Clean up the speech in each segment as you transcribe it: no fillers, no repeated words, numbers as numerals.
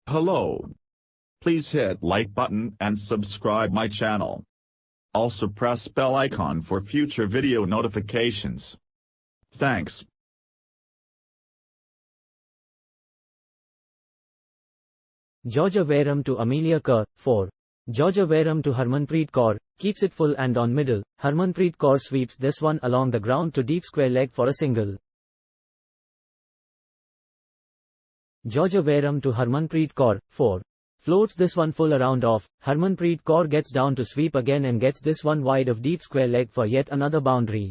Hello. Please hit like button and subscribe my channel. Also press bell icon for future video notifications. Thanks. Georgia Wareham to Amelia Kerr, 4. Georgia Wareham to Harmanpreet Kaur, keeps it full and on middle. Harmanpreet Kaur sweeps this one along the ground to deep square leg for a single. Georgia Wareham to Harmanpreet Kaur, 4. Floats this one full around off. Harmanpreet Kaur gets down to sweep again and gets this one wide of deep square leg for yet another boundary.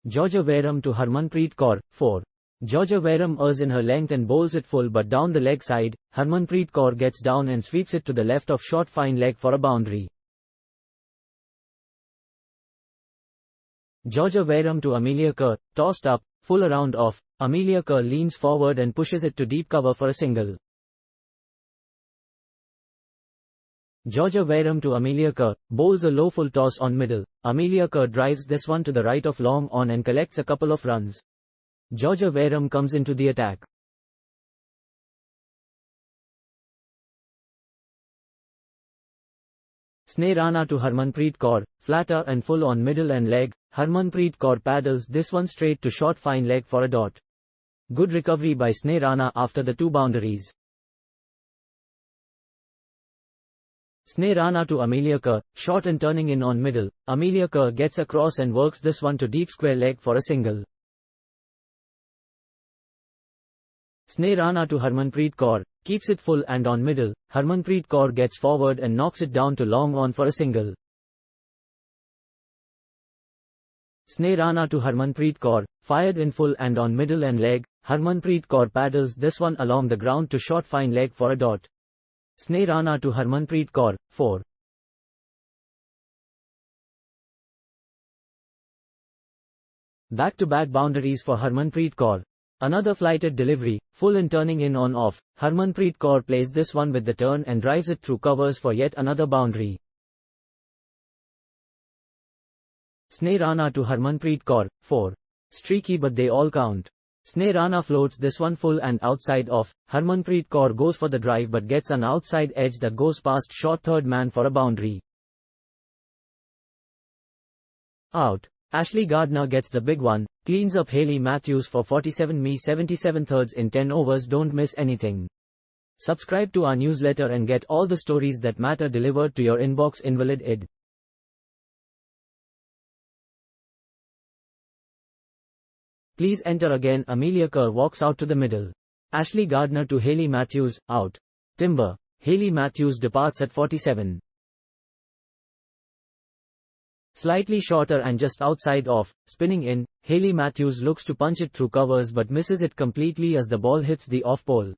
Georgia Wareham to Harmanpreet Kaur, 4. Georgia Wareham errs in her length and bowls it full but down the leg side. Harmanpreet Kaur gets down and sweeps it to the left of short fine leg for a boundary. Georgia Wareham to Amelia Kerr, tossed up, full around off. Amelia Kerr leans forward and pushes it to deep cover for a single. Georgia Wareham to Amelia Kerr, bowls a low full toss on middle. Amelia Kerr drives this one to the right of long on and collects a couple of runs. Georgia Wareham comes into the attack. Snare Rana to Harmanpreet Kaur, flatter and full on middle and leg. Harmanpreet Kaur paddles this one straight to short fine leg for a dot. Good recovery by Snare Rana after the two boundaries. Snare Rana to Amelia Kerr, short and turning in on middle. Amelia Kerr gets across and works this one to deep square leg for a single. Snare Rana to Harmanpreet Kaur, keeps it full and on middle. Harmanpreet Kaur gets forward and knocks it down to long on for a single. Snare Rana to Harmanpreet Kaur, fired in full and on middle and leg. Harmanpreet Kaur paddles this one along the ground to short fine leg for a dot. Snare Rana to Harmanpreet Kaur, 4. Back-to-back boundaries for Harmanpreet Kaur. Another flighted delivery, full and turning in on off. Harmanpreet Kaur plays this one with the turn and drives it through covers for yet another boundary. Snare Rana to Harmanpreet Kaur, 4. Streaky but they all count. Snare Rana floats this one full and outside off. Harmanpreet Kaur goes for the drive but gets an outside edge that goes past short third man for a boundary. Out. Ashley Gardner gets the big one, cleans up Hayley Matthews for 47 me 77 thirds in 10 overs. Don't miss anything. Subscribe to our newsletter and get all the stories that matter delivered to your inbox. Invalid id. Please enter again. Amelia Kerr walks out to the middle. Ashley Gardner to Hayley Matthews, out. Timber. Hayley Matthews departs at 47. Slightly shorter and just outside off, spinning in. Hayley Matthews looks to punch it through covers but misses it completely as the ball hits the off pole.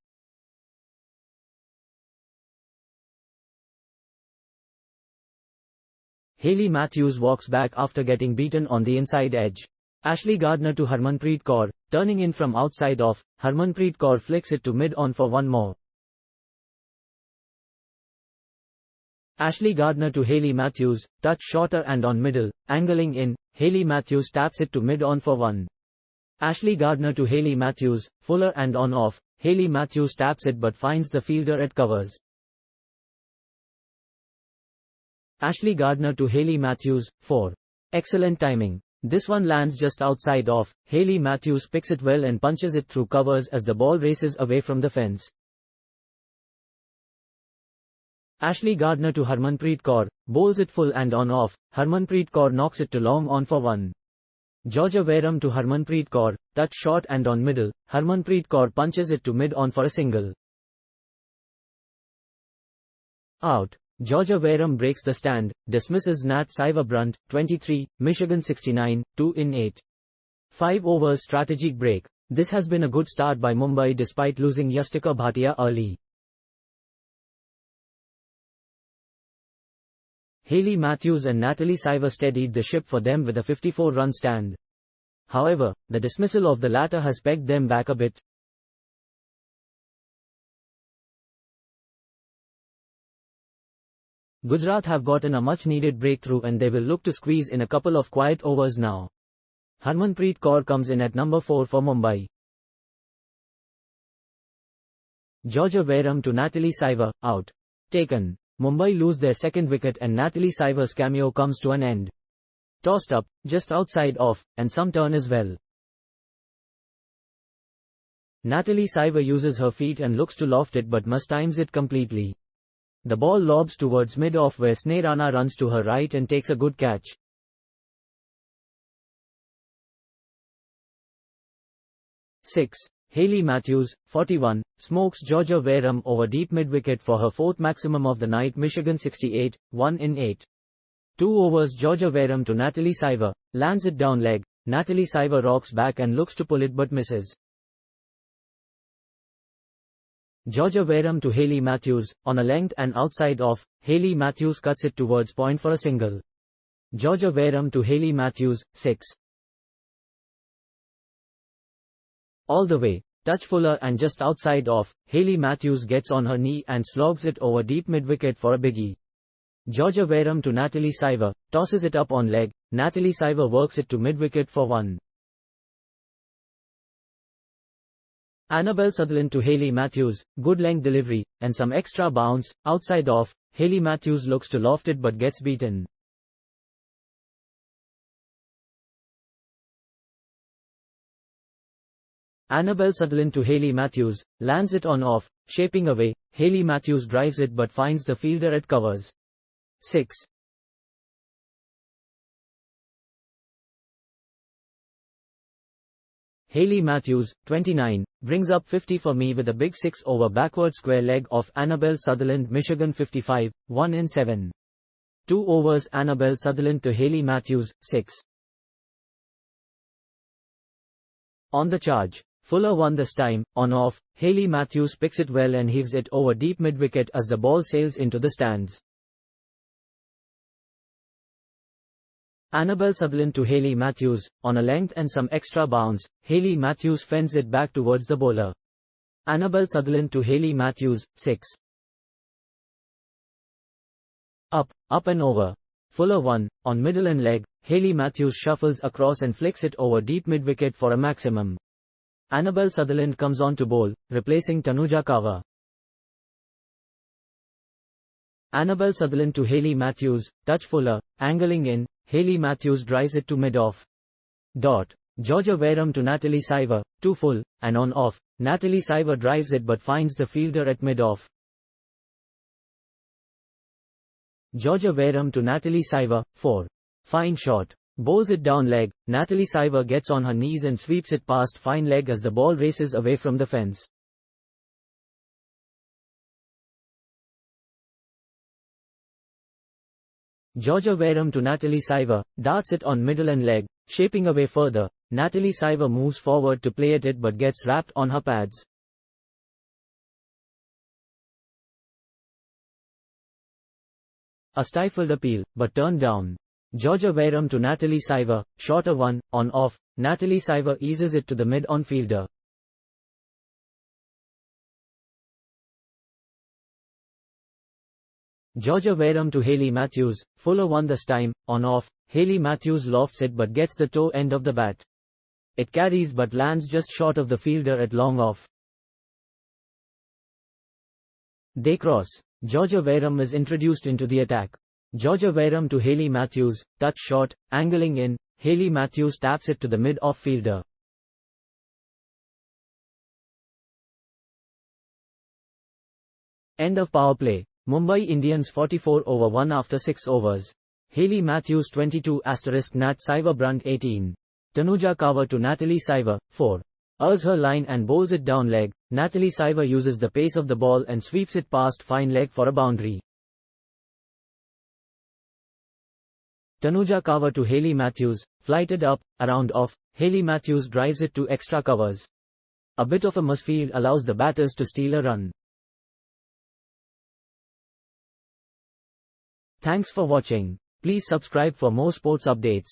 Hayley Matthews walks back after getting beaten on the inside edge. Ashley Gardner to Harmanpreet Kaur, turning in from outside off. Harmanpreet Kaur flicks it to mid on for one more. Ashley Gardner to Hayley Matthews, touch shorter and on middle, angling in. Hayley Matthews taps it to mid on for one. Ashley Gardner to Hayley Matthews, fuller and on off. Hayley Matthews taps it but finds the fielder at covers. Ashley Gardner to Hayley Matthews, 4. Excellent timing. This one lands just outside off. Hayley Matthews picks it well and punches it through covers as the ball races away from the fence. Ashley Gardner to Harmanpreet Kaur, bowls it full and on off. Harmanpreet Kaur knocks it to long on for one. Georgia Wareham to Harmanpreet Kaur, touch short and on middle. Harmanpreet Kaur punches it to mid on for a single. Out. Georgia Wareham breaks the stand, dismisses Nat Saiva 23, Michigan 69, 2 in 8. 5 overs strategic break. This has been a good start by Mumbai despite losing Yastika Bhatia early. Hayley Matthews and Natalie Saiva steadied the ship for them with a 54-run stand. However, the dismissal of the latter has pegged them back a bit. Gujarat have gotten a much-needed breakthrough and they will look to squeeze in a couple of quiet overs now. Harmanpreet Kaur comes in at number 4 for Mumbai. Georgia Wareham to Natalie Siver, out. Taken. Mumbai lose their second wicket and Natalie Siver's cameo comes to an end. Tossed up, just outside off, and some turn as well. Natalie Siver uses her feet and looks to loft it but mistimes it completely. The ball lobs towards mid-off where Sneh Rana runs to her right and takes a good catch. 6. Hayley Matthews, 41, smokes Georgia Wareham over deep mid-wicket for her fourth maximum of the night. Michigan 68, 1 in 8. 2 overs. Georgia Wareham to Natalie Siver, lands it down leg. Natalie Siver rocks back and looks to pull it but misses. Georgia Wareham to Hayley Matthews, on a length and outside off. Hayley Matthews cuts it towards point for a single. Georgia Wareham to Hayley Matthews, 6. All the way, touch fuller and just outside off. Hayley Matthews gets on her knee and slogs it over deep mid-wicket for a biggie. Georgia Wareham to Natalie Siver, tosses it up on leg. Natalie Siver works it to mid-wicket for 1. Annabelle Sutherland to Hayley Matthews, good length delivery, and some extra bounce, outside off. Hayley Matthews looks to loft it but gets beaten. Annabelle Sutherland to Hayley Matthews, lands it on off, shaping away. Hayley Matthews drives it but finds the fielder at covers. 6. Hayley Matthews, 29, brings up 50 for me with a big 6 over backward square leg of Annabelle Sutherland. Michigan 55, 1 in 7. 2 overs. Annabelle Sutherland to Hayley Matthews, 6. On the charge. Fuller won this time. On off, Hayley Matthews picks it well and heaves it over deep mid-wicket as the ball sails into the stands. Annabelle Sutherland to Hayley Matthews, on a length and some extra bounce. Hayley Matthews fends it back towards the bowler. Annabelle Sutherland to Hayley Matthews, 6. Up and over. Fuller won, on middle and leg. Hayley Matthews shuffles across and flicks it over deep mid-wicket for a maximum. Annabelle Sutherland comes on to bowl, replacing Tanuja Kaur. Annabelle Sutherland to Hayley Matthews, touch fuller, angling in. Hayley Matthews drives it to mid-off. Georgia Wareham to Natalie Siver, too full, and on off. Natalie Siver drives it but finds the fielder at mid-off. Georgia Wareham to Natalie Siver, 4. Fine shot. Bowls it down leg. Natalie Siver gets on her knees and sweeps it past fine leg as the ball races away from the fence. Georgia Wareham to Natalie Siver, darts it on middle and leg, shaping away further. Natalie Siver moves forward to play at it but gets wrapped on her pads. A stifled appeal, but turned down. Georgia Wareham to Natalie Siver, shorter one, on off. Natalie Siver eases it to the mid-on fielder. Georgia Wareham to Hayley Matthews, fuller one this time, on off. Hayley Matthews lofts it but gets the toe end of the bat. It carries but lands just short of the fielder at long off. They cross. Georgia Wareham is introduced into the attack. Georgia Wareham to Hayley Matthews, touch short, angling in. Hayley Matthews taps it to the mid-off fielder. End of power play. Mumbai Indians 44 over 1 after 6 overs. Hayley Matthews 22 * Nat Siver Brunt 18. Tanuja Kaur to Natalie Siver, 4. Errs her line and bowls it down leg. Natalie Siver uses the pace of the ball and sweeps it past fine leg for a boundary. Tanuja Kaur to Hayley Matthews, flighted up, around off. Hayley Matthews drives it to extra covers. A bit of a misfield allows the batters to steal a run. Thanks for watching. Please subscribe for more sports updates.